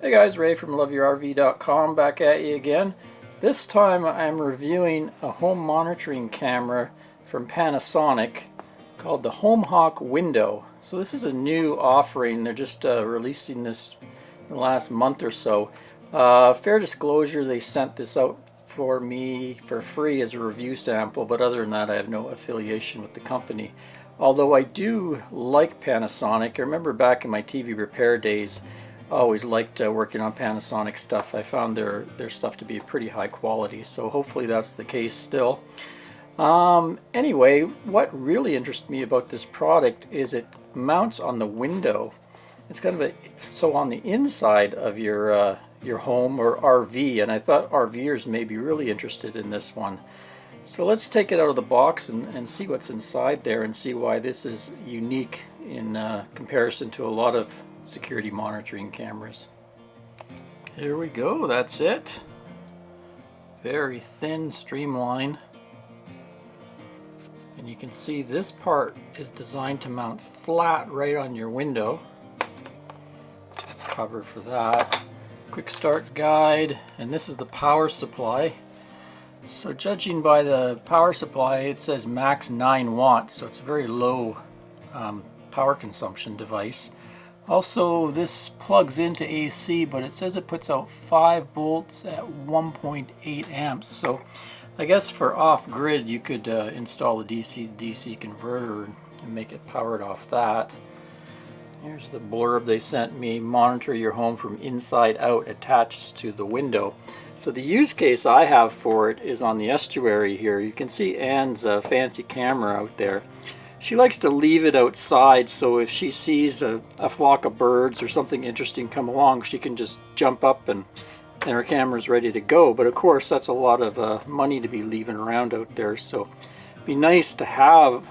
Hey guys, Ray from loveyourrv.com back at you again. This time I'm reviewing a home monitoring camera from Panasonic called the HomeHawk Window. So this is a new offering. They're just releasing this in the last month or so. Fair disclosure, they sent this out for me for free as a review sample, but other than that I have no affiliation with the company. Although I do like Panasonic. I remember back in my TV repair days I always liked working on Panasonic stuff. I found their stuff to be pretty high quality, so hopefully that's the case still. Anyway, what really interests me about this product is it mounts on the window. It's kind of so on the inside of your home or RV, and I thought RVers may be really interested in this one. So let's take it out of the box and see what's inside there and see why this is unique in comparison to a lot of security monitoring cameras. Here we go, that's it. Very thin streamline. And you can see this part is designed to mount flat right on your window. Cover for that. Quick start guide, and this is the power supply. So judging by the power supply, it says max 9 watts, so it's a very low power consumption device. Also, this plugs into AC, but it says it puts out 5 volts at 1.8 amps. So I guess for off-grid, you could install a DC-DC converter and make it powered off that. Here's the blurb they sent me. Monitor your home from inside out, attaches to the window. So the use case I have for it is on the estuary here. You can see Anne's fancy camera out there. She likes to leave it outside, so if she sees a flock of birds or something interesting come along, she can just jump up and her camera's ready to go. But of course, that's a lot of money to be leaving around out there, so it'd be nice to have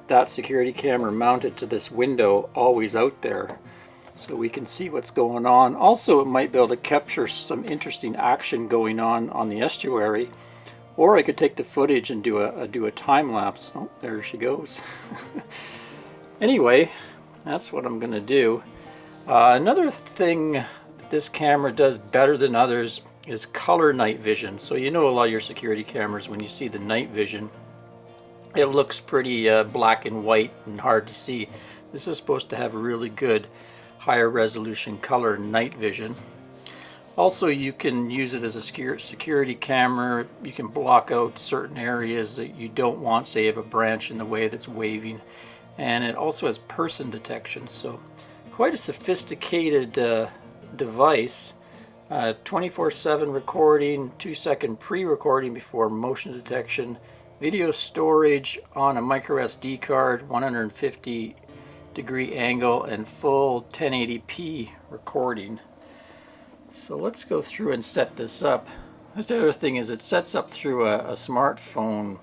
that security camera mounted to this window always out there so we can see what's going on. Also, it might be able to capture some interesting action going on the estuary. Or I could take the footage and do a time lapse. Oh, there she goes. Anyway, that's what I'm going to do. Another thing this camera does better than others is color night vision. So you know a lot of your security cameras, when you see the night vision, it looks pretty black and white and hard to see. This is supposed to have really good higher resolution color night vision. Also, you can use it as a security camera. You can block out certain areas that you don't want, say you have a branch in the way that's waving. And it also has person detection, so quite a sophisticated device. 24/7 recording, 2-second pre-recording before motion detection, video storage on a micro SD card, 150-degree angle, and full 1080p recording. So let's go through and set this up. The other thing is it sets up through a smartphone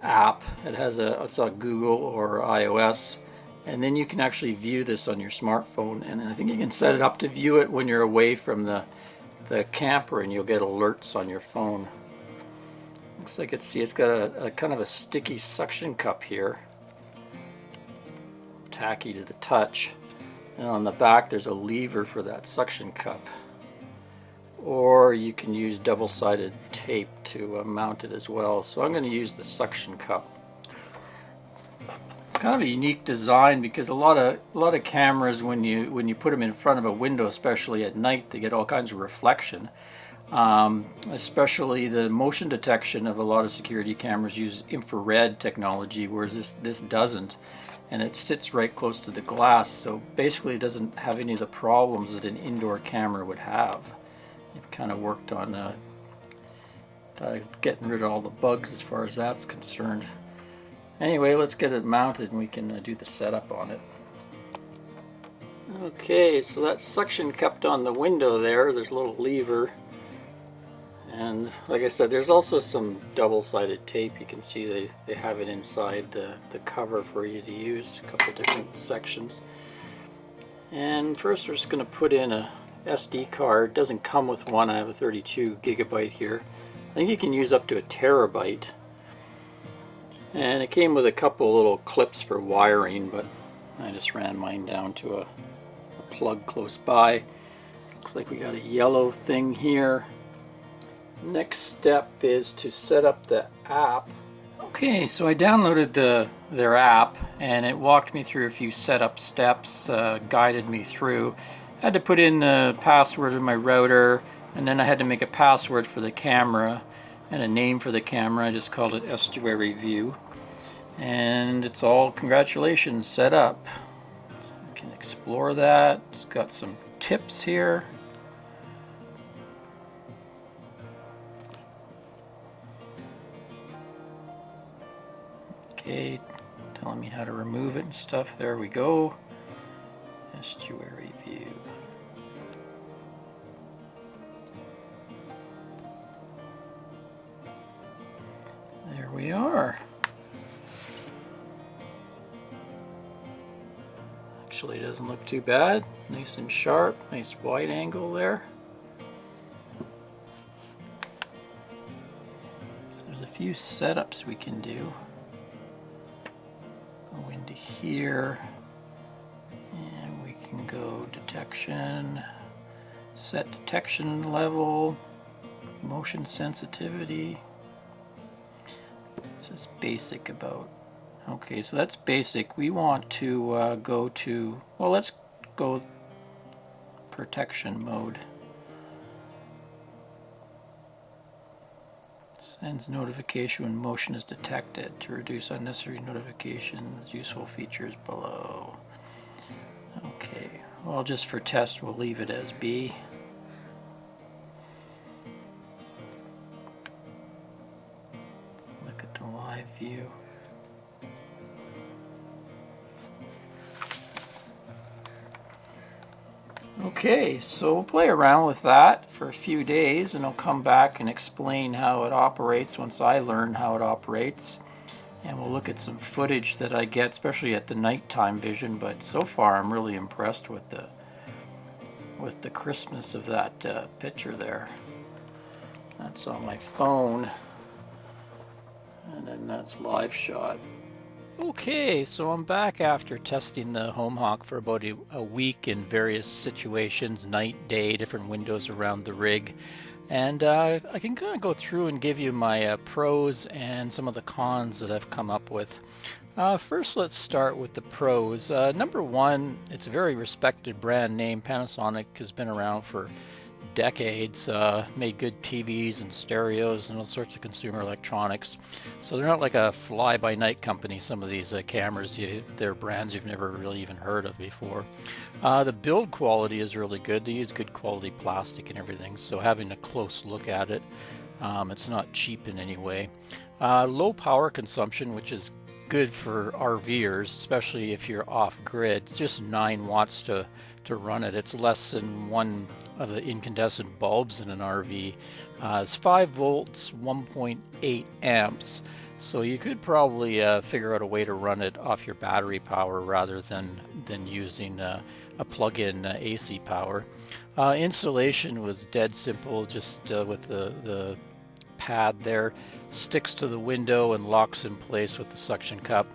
app. It's on Google or iOS, and then you can actually view this on your smartphone. And I think you can set it up to view it when you're away from the camper, and you'll get alerts on your phone. Looks like it's got a kind of a sticky suction cup here, tacky to the touch, and on the back there's a lever for that suction cup. Or you can use double-sided tape to mount it as well. So I'm going to use the suction cup. It's kind of a unique design because a lot of cameras, when you put them in front of a window, especially at night, they get all kinds of reflection. Especially the motion detection of a lot of security cameras use infrared technology, whereas this doesn't, and it sits right close to the glass. So basically, it doesn't have any of the problems that an indoor camera would have. They've kind of worked on getting rid of all the bugs as far as that's concerned. Anyway, let's get it mounted and we can do the setup on it. Okay, so that suction cupped on the window there. There's a little lever. And like I said, there's also some double-sided tape. You can see they have it inside the cover for you to use, a couple different sections. And first we're just going to put in a SD card. It doesn't come with one. I have a 32 gigabyte here. I think you can use up to a terabyte. And it came with a couple little clips for wiring, but I just ran mine down to a plug close by. Looks like we got a yellow thing here. Next step is to set up the app. Okay, so I downloaded their app, and it walked me through a few setup steps, guided me through. I had to put in the password of my router, and then I had to make a password for the camera and a name for the camera. I just called it Estuary View. And it's all, congratulations, set up. So I can explore that. It's got some tips here. Okay, telling me how to remove it and stuff. There we go. Estuary View. There we are. Actually, it doesn't look too bad. Nice and sharp, nice wide angle there. So there's a few setups we can do. Go into here, and we can go detection, set detection level, motion sensitivity. This is basic about. Okay, so that's basic. We want to go to, well, let's go protection mode. Sends notification when motion is detected to reduce unnecessary notifications. Useful features below. Okay, well, just for test, we'll leave it as B. Look at the live view. Okay, so we'll play around with that for a few days, and I'll come back and explain how it operates once I learn how it operates. And we'll look at some footage that I get, especially at the nighttime vision, but so far I'm really impressed with the crispness of that picture there. That's on my phone, and then that's live shot. Okay, so I'm back after testing the HomeHawk for about a week in various situations, night, day, different windows around the rig. And I can kind of go through and give you my pros and some of the cons that I've come up with. First, let's start with the pros. Number one, it's a very respected brand name. Panasonic has been around for decades, made good TVs and stereos and all sorts of consumer electronics. So they're not like a fly-by-night company, some of these cameras. They're brands you've never really even heard of before. The build quality is really good. They use good quality plastic and everything, so having a close look at it, it's not cheap in any way. Low power consumption, which is good for RVers, especially if you're off-grid. It's just 9 watts to run it. It's less than one of the incandescent bulbs in an RV. It's 5 volts, 1.8 amps. So you could probably figure out a way to run it off your battery power rather than using a plug-in AC power. Installation was dead simple, just with the pad there. Sticks to the window and locks in place with the suction cup.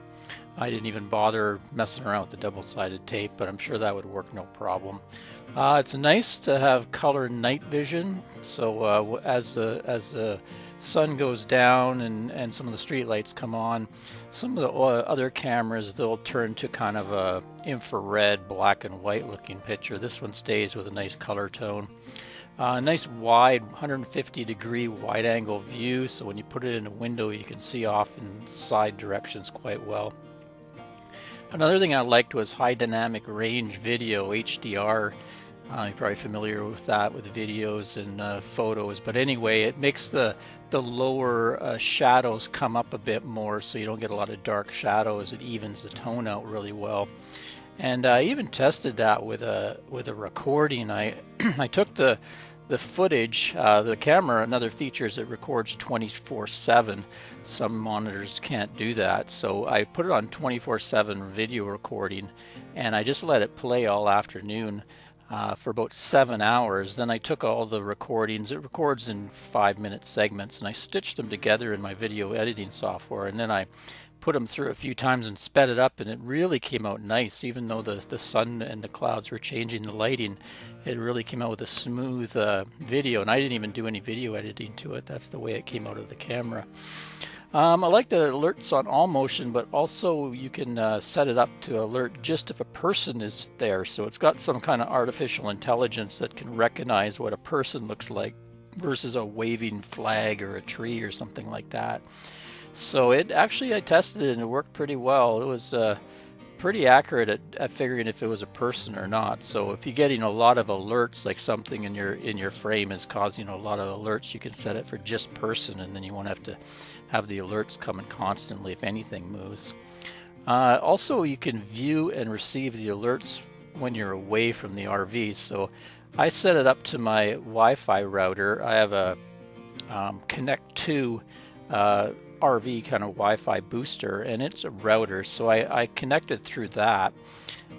I didn't even bother messing around with the double-sided tape, but I'm sure that would work no problem. It's nice to have color night vision, so as the sun goes down and some of the street lights come on, some of the other cameras, they'll turn to kind of a infrared black and white looking picture. This one stays with a nice color tone. Nice wide 150 degree wide angle view, so when you put it in a window you can see off in side directions quite well. Another thing I liked was high dynamic range video, HDR. You're probably familiar with that with videos and photos, but anyway, it makes the lower shadows come up a bit more, so you don't get a lot of dark shadows. It evens the tone out really well. And I even tested that with a recording. I took the footage, the camera. Another feature is it records 24/7. Some monitors can't do that, so I put it on 24/7 video recording, and I just let it play all afternoon for about 7 hours. Then I took all the recordings. It records in 5-minute segments, and I stitched them together in my video editing software, and then I put them through a few times and sped it up, and it really came out nice. Even though the sun and the clouds were changing the lighting, it really came out with a smooth video, and I didn't even do any video editing to it. That's the way it came out of the camera. I like that it alerts on all motion, but also you can set it up to alert just if a person is there. So it's got some kind of artificial intelligence that can recognize what a person looks like versus a waving flag or a tree or something like that. So it actually, I tested it and it worked pretty well. It was pretty accurate at figuring if it was a person or not. So if you're getting a lot of alerts, like something in your frame is causing a lot of alerts, you can set it for just person, and then you won't have to have the alerts coming constantly if anything moves. Also, you can view and receive the alerts when you're away from the RV. So I set it up to my Wi-Fi router. I have a ConnecT 2 RV kind of Wi-Fi booster, and it's a router, so I connected through that.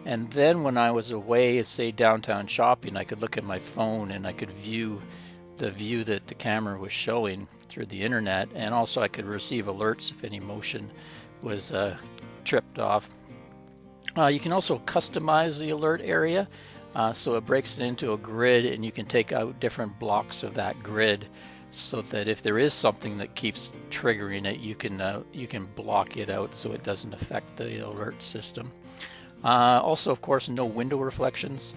And then when I was away, say downtown shopping, I could look at my phone and I could view the view that the camera was showing through the internet, and also I could receive alerts if any motion was tripped off. You can also customize the alert area, so it breaks it into a grid, and you can take out different blocks of that grid, so that if there is something that keeps triggering it, you can block it out so it doesn't affect the alert system. Also, of course, no window reflections.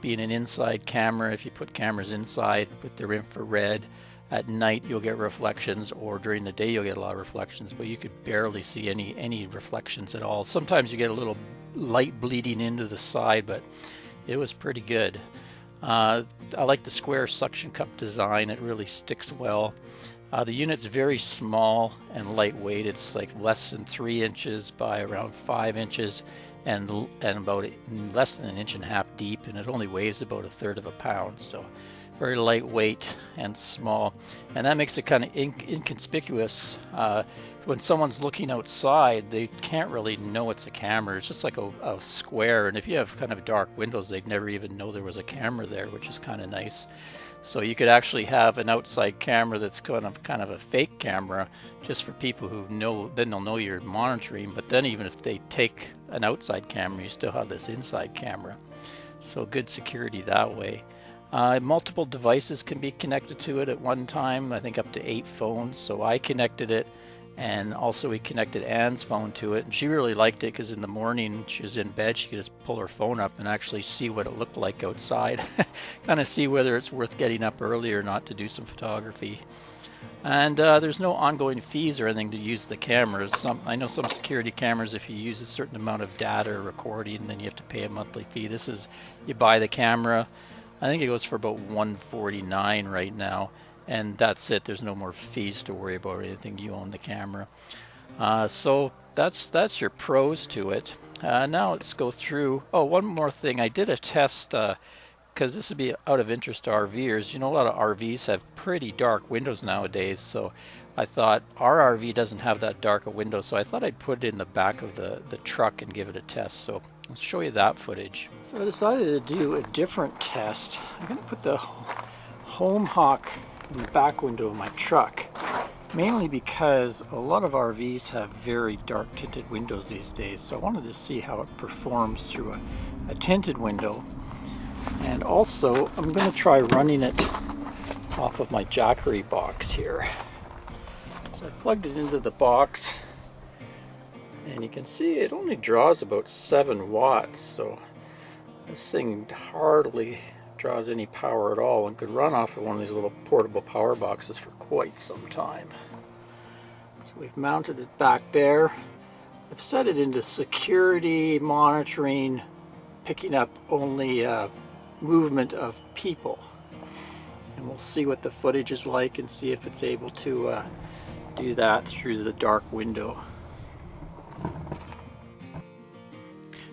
Being an inside camera, if you put cameras inside with their infrared, at night you'll get reflections, or during the day you'll get a lot of reflections, but you could barely see any reflections at all. Sometimes you get a little light bleeding into the side, but it was pretty good. I like the square suction cup design. It really sticks well. The unit's very small and lightweight. It's like less than 3 inches by around 5 inches, and about less than 1.5 inches deep, and it only weighs about 1/3 of a pound. So very lightweight and small, and that makes it kind of inconspicuous. When someone's looking outside, they can't really know it's a camera. It's just like a square, and if you have kind of dark windows, they'd never even know there was a camera there, which is kind of nice. So you could actually have an outside camera that's kind of a fake camera, just for people who know, then they'll know you're monitoring. But then even if they take an outside camera, you still have this inside camera. So good security that way. Multiple devices can be connected to it at one time, I think up to 8 phones. So I connected it, and also we connected Anne's phone to it, and she really liked it because in the morning she was in bed, she could just pull her phone up and actually see what it looked like outside. Kind of see whether it's worth getting up early or not to do some photography. And there's no ongoing fees or anything to use the cameras. I know some security cameras, if you use a certain amount of data or recording, then you have to pay a monthly fee. This is, you buy the camera, I think it goes for about $149 right now, and that's it. There's no more fees to worry about or anything. You own the camera. So that's your pros to it. Now let's go through. Oh, one more thing. I did a test because this would be out of interest to RVers. You know, a lot of RVs have pretty dark windows nowadays, so I thought our RV doesn't have that dark a window, so I thought I'd put it in the back of the truck and give it a test. So I'll show you that footage. So I decided to do a different test. I'm going to put the HomeHawk in the back window of my truck, mainly because a lot of RVs have very dark tinted windows these days. So I wanted to see how it performs through a tinted window. And also I'm going to try running it off of my Jackery box here. So I plugged it into the box, and you can see it only draws about 7 watts, so this thing hardly draws any power at all, and could run off of one of these little portable power boxes for quite some time. So we've mounted it back there. I've set it into security, monitoring, picking up only movement of people, and we'll see what the footage is like and see if it's able to do that through the dark window.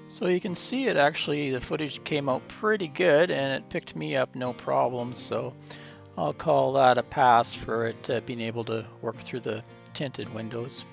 So you can see it actually, the footage came out pretty good and it picked me up no problem, so I'll call that a pass for it being able to work through the tinted windows.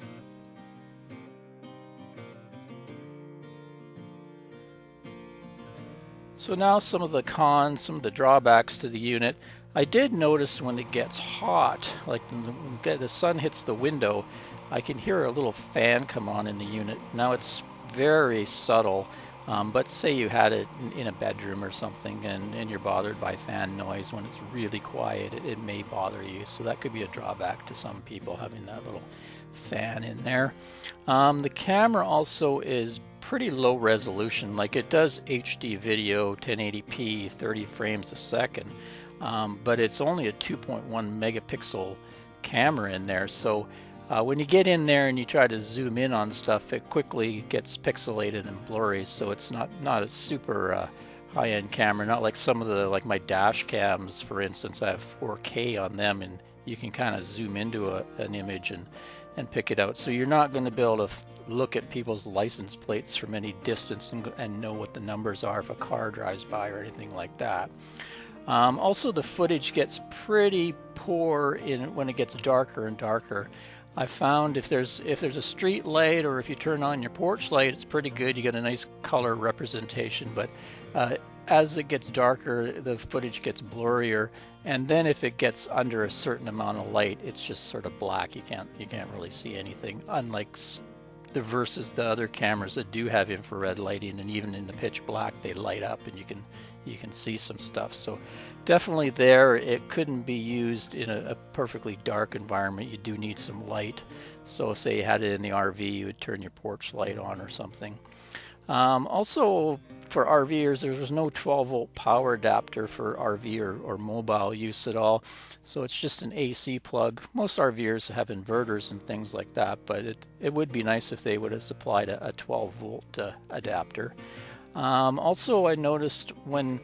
So now some of the cons, some of the drawbacks to the unit. I did notice when it gets hot, like when the sun hits the window, I can hear a little fan come on in the unit. Now it's very subtle, but say you had it in a bedroom or something and you're bothered by fan noise when it's really quiet, it may bother you. So that could be a drawback to some people, having that little fan in there. The camera also is pretty low resolution, like it does HD video 1080p 30 frames a second, but it's only a 2.1 megapixel camera in there. So when you get in there and you try to zoom in on stuff, it quickly gets pixelated and blurry, so it's not a super high-end camera, not like some of the, like my dash cams for instance. I have 4K on them and you can kind of zoom into an image and pick it out. So you're not going to be able to look at people's license plates from any distance and know what the numbers are if a car drives by or anything like that. Also, the footage gets pretty poor when it gets darker and darker. I found if there's a street light or if you turn on your porch light, it's pretty good. You get a nice color representation, but as it gets darker, the footage gets blurrier, and then if it gets under a certain amount of light, it's just sort of black. You can't really see anything. Unlike versus the other cameras that do have infrared lighting, and even in the pitch black, they light up and you can see some stuff. So definitely there, it couldn't be used in a perfectly dark environment. You do need some light. So say you had it in the RV, you would turn your porch light on or something. Also for RVers, there was no 12-volt power adapter for RV or mobile use at all. So it's just an AC plug. Most RVers have inverters and things like that, but it would be nice if they would have supplied a 12-volt adapter. Also, I noticed when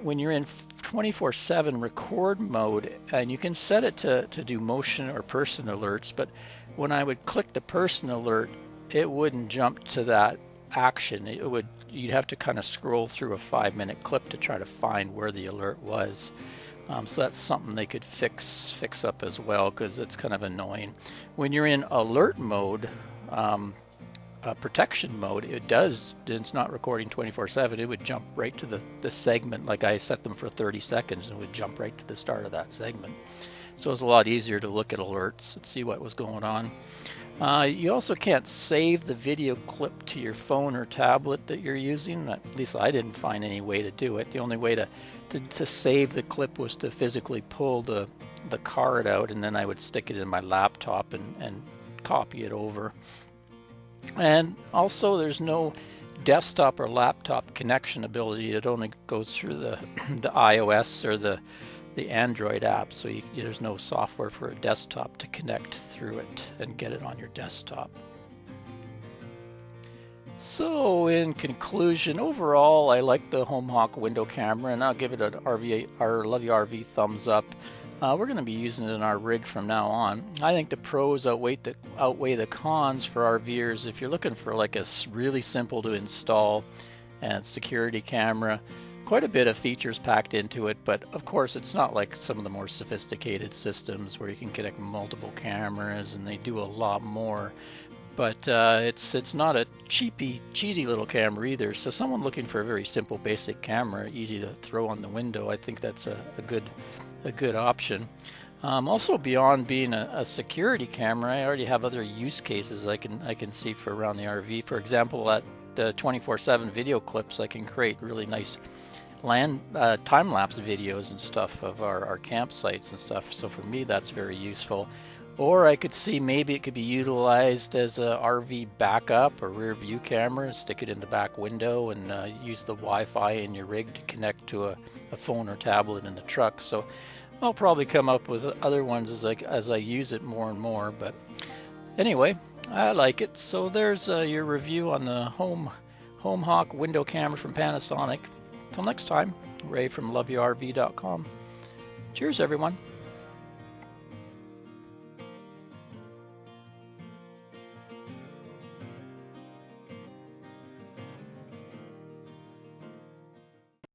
you're in 24/7 record mode, and you can set it to do motion or person alerts, but when I would click the person alert, it wouldn't jump to that action. You'd have to kind of scroll through a 5-minute clip to try to find where the alert was. So that's something they could fix up as well, because it's kind of annoying. When you're in alert mode, protection mode, it's not recording 24/7. It would jump right to the segment. Like I set them for 30 seconds and it would jump right to the start of that segment. So it's a lot easier to look at alerts and see what was going on. You also can't save the video clip to your phone or tablet that you're using. At least I didn't find any way to do it. The only way to save the clip was to physically pull the card out, and then I would stick it in my laptop and copy it over. And also there's no desktop or laptop connection ability. It only goes through the iOS or the Android app, so there's no software for a desktop to connect through it and get it on your desktop. So in conclusion, overall I like the HomeHawk window camera, and I'll give it an Love You RV thumbs up. We're going to be using it in our rig from now on. I think the pros outweigh the cons for RVers. If you're looking for like a really simple to install and security camera, quite a bit of features packed into it, but of course it's not like some of the more sophisticated systems where you can connect multiple cameras and they do a lot more. But it's not a cheesy little camera either. So someone looking for a very simple basic camera, easy to throw on the window, I think that's a good option. Also, beyond being a security camera, I already have other use cases I can see for around the RV. For example, at the 24/7 video clips, I can create really nice time-lapse videos and stuff of our campsites and stuff. So for me, that's very useful. Or I could see maybe it could be utilized as a RV backup or rear view camera. Stick it in the back window and use the Wi-Fi in your rig to connect to a phone or tablet in the truck. So I'll probably come up with other ones as I use it more and more. But anyway, I like it. So there's your review on the HomeHawk window camera from Panasonic. Till next time, Ray from LoveYouRV.com. Cheers, everyone.